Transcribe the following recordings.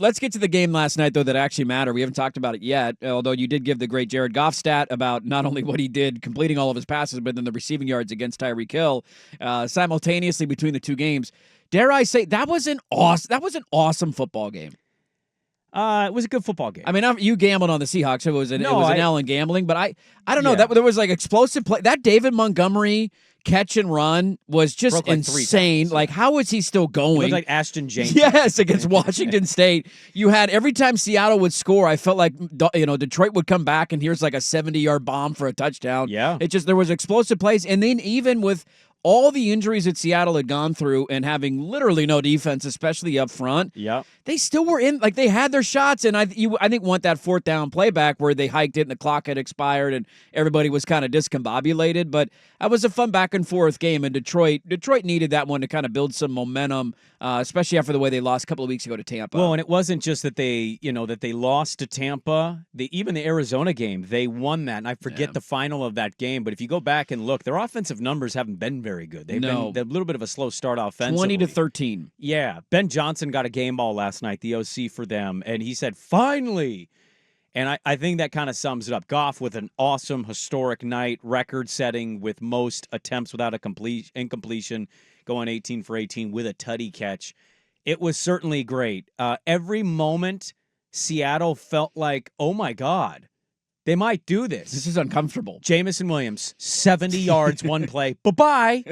Let's get to the game last night, though, that actually mattered. We haven't talked about it yet, although you did give the great Jared Goff stat about not only what he did completing all of his passes, but then the receiving yards against Tyreek Hill simultaneously between the two games. Dare I say, that was an awesome football game. It was a good football game. I mean, you gambled on the Seahawks, so it was an L in gambling, but I don't know. Yeah. There was like explosive play. That David Montgomery catch and run was just insane. Like, how is he still going? He looked like Ashton James. Yes, against Washington State. You had every time Seattle would score, I felt like Detroit would come back and here's like a 70-yard bomb for a touchdown. Yeah. There was explosive plays, and then even with all the injuries that Seattle had gone through and having literally no defense, especially up front, they still were in, like they had their shots. And I think want that fourth down playback where they hiked it and the clock had expired and everybody was kind of discombobulated. But that was a fun back and forth game. And Detroit needed that one to kind of build some momentum, especially after the way they lost a couple of weeks ago to Tampa. Well, and it wasn't just that they lost to Tampa. Even the Arizona game, they won that. And I forget the final of that game. But if you go back and look, their offensive numbers haven't been very good. They've been a little bit of a slow start offensively. 20-13. Yeah. Ben Johnson got a game ball last night, the OC for them, and he said, finally. And I think that kind of sums it up. Goff with an awesome, historic night, record-setting with most attempts without incompletion, going 18 for 18 with a tutty catch. It was certainly great. Every moment, Seattle felt like, oh, my God, they might do this. This is uncomfortable. Jamison Williams, 70 yards, one play. Bye-bye.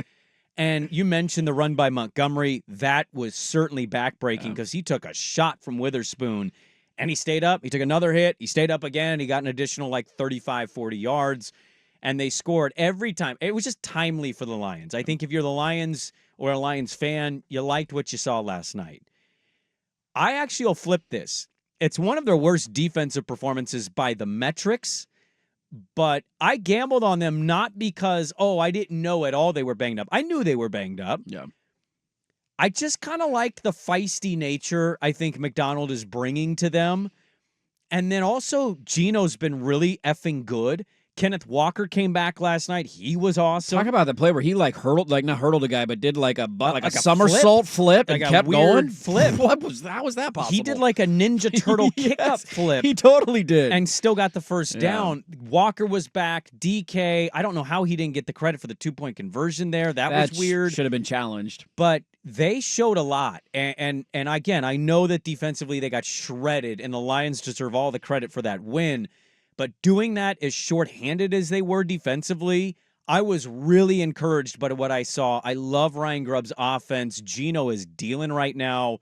And you mentioned the run by Montgomery. That was certainly backbreaking because he took a shot from Witherspoon, and he stayed up. He took another hit. He stayed up again. He got an additional 35, 40 yards, and they scored every time. It was just timely for the Lions. I think if you're the Lions or a Lions fan, you liked what you saw last night. I actually will flip this. It's one of their worst defensive performances by the metrics, but I gambled on them not because, I didn't know at all they were banged up. I knew they were banged up. Yeah. I just kind of liked the feisty nature I think McDonald is bringing to them. And then also, Geno's been really effing good. Kenneth Walker came back last night. He was awesome. Talk about the play where he not hurtled a guy, but did like a somersault flip and kept going. Flip. How was that possible? He did like a Ninja Turtle kick-up flip. He totally did. And still got the first down. Walker was back. DK, I don't know how he didn't get the credit for the 2-point conversion there. That was weird. Should have been challenged. But they showed a lot. And again, I know that defensively they got shredded, and the Lions deserve all the credit for that win. But doing that as shorthanded as they were defensively, I was really encouraged by what I saw. I love Ryan Grubb's offense. Geno is dealing right now.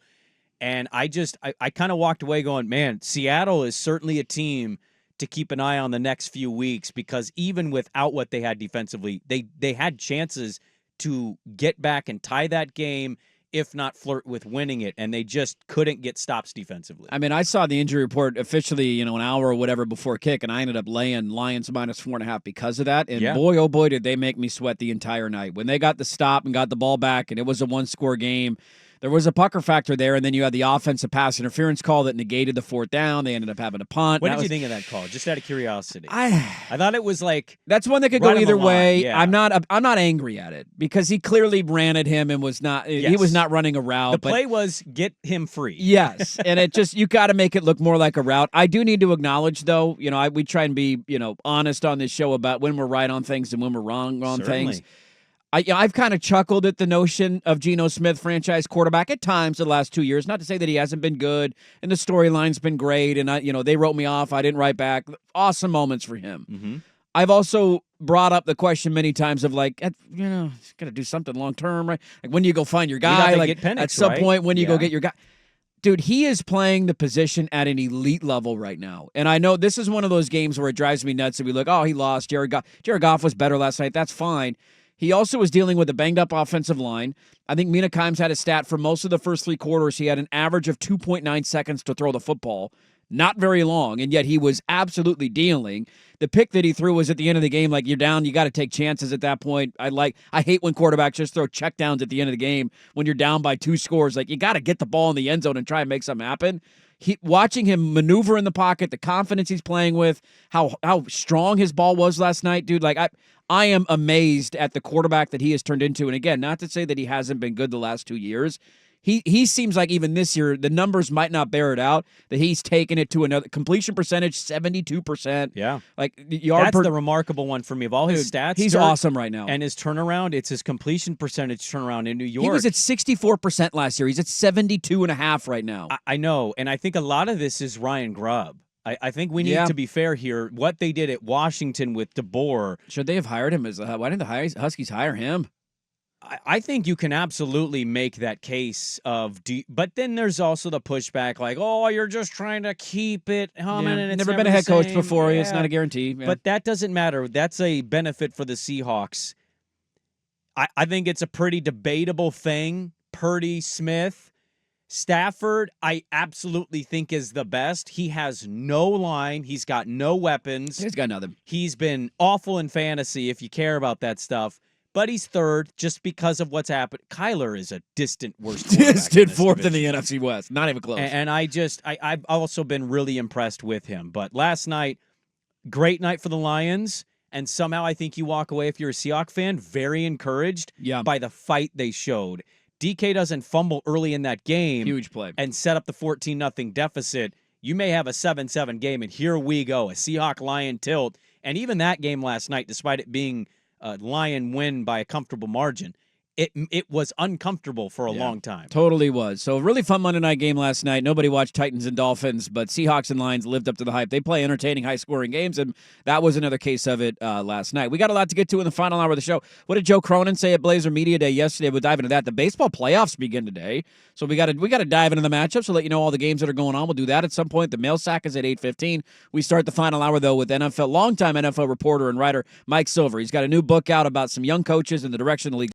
And I kind of walked away going, man, Seattle is certainly a team to keep an eye on the next few weeks, because even without what they had defensively, they had chances to get back and tie that game, if not flirt with winning it, and they just couldn't get stops defensively. I mean, I saw the injury report officially, an hour or whatever before kick, and I ended up laying Lions -4.5 because of that. And boy, oh boy, did they make me sweat the entire night. When they got the stop and got the ball back, and it was a one-score game, there was a pucker factor there, and then you had the offensive pass interference call that negated the fourth down. They ended up having a punt. What did you think of that call? Just out of curiosity. I thought it was like that's one that could go either way. Yeah. I'm not angry at it because he clearly ran at him and was not. Yes. He was not running a route. The play was get him free. Yes, and it just you got to make it look more like a route. I do need to acknowledge though. We try and be honest on this show about when we're right on things and when we're wrong on things. I've kind of chuckled at the notion of Geno Smith, franchise quarterback, at times the last 2 years. Not to say that he hasn't been good, and the storyline's been great, and they wrote me off. I didn't write back. Awesome moments for him. Mm-hmm. I've also brought up the question many times of got to do something long term, right? Like when do you go find your guy? Like at some point, when do you go get your guy? Dude, he is playing the position at an elite level right now. And I know this is one of those games where it drives me nuts that we look, he lost. Jared Goff was better last night. That's fine. He also was dealing with a banged-up offensive line. I think Mina Kimes had a stat for most of the first three quarters. He had an average of 2.9 seconds to throw the football. Not very long, and yet he was absolutely dealing. The pick that he threw was at the end of the game, like you're down, you got to take chances at that point. I hate when quarterbacks just throw checkdowns at the end of the game when you're down by 2 scores. Like you got to get the ball in the end zone and try and make something happen. Watching him maneuver in the pocket, the confidence he's playing with, how strong his ball was last night, dude. Like I am amazed at the quarterback that he has turned into. And again, not to say that he hasn't been good the last 2 years. he seems like even this year the numbers might not bear it out, that he's taken it to another completion percentage 72%. Yeah, like that's the remarkable one for me of all his stats. He's awesome right now, and his turnaround. It's his completion percentage turnaround in New York. He was at 64% last year. He's at 72.5 right now. I know, and I think a lot of this is Ryan Grubb. I think we need to be fair here. What they did at Washington with DeBoer. Should they have hired him? Why didn't the Huskies hire him? I think you can absolutely make that case but then there's also the pushback like, oh, you're just trying to keep it humming and it's never been a head coach before. Yeah. It's not a guarantee. Yeah. But that doesn't matter. That's a benefit for the Seahawks. I think it's a pretty debatable thing. Purdy, Smith, Stafford, I absolutely think is the best. He has no line. He's got no weapons. He's got nothing. He's been awful in fantasy if you care about that stuff. But he's third just because of what's happened. Kyler is a distant worst quarterback. Distant fourth in the NFC West. Not even close. And I've also been really impressed with him. But last night, great night for the Lions. And somehow I think you walk away, if you're a Seahawks fan, very encouraged by the fight they showed. DK doesn't fumble early in that game. Huge play. And set up the 14-0 deficit. You may have a 7-7 game, and here we go, a Seahawks-Lion tilt. And even that game last night, despite it being Lion win by a comfortable margin, it was uncomfortable for a long time. Totally was. So a really fun Monday night game last night. Nobody watched Titans and Dolphins, but Seahawks and Lions lived up to the hype. They play entertaining, high-scoring games, and that was another case of it last night. We got a lot to get to in the final hour of the show. What did Joe Cronin say at Blazer Media Day yesterday? We'll dive into that. The baseball playoffs begin today, so we got to dive into the matchups. We'll let you know all the games that are going on. We'll do that at some point. The mail sack is at 8:15. We start the final hour, though, with longtime NFL reporter and writer Mike Silver. He's got a new book out about some young coaches and the direction the league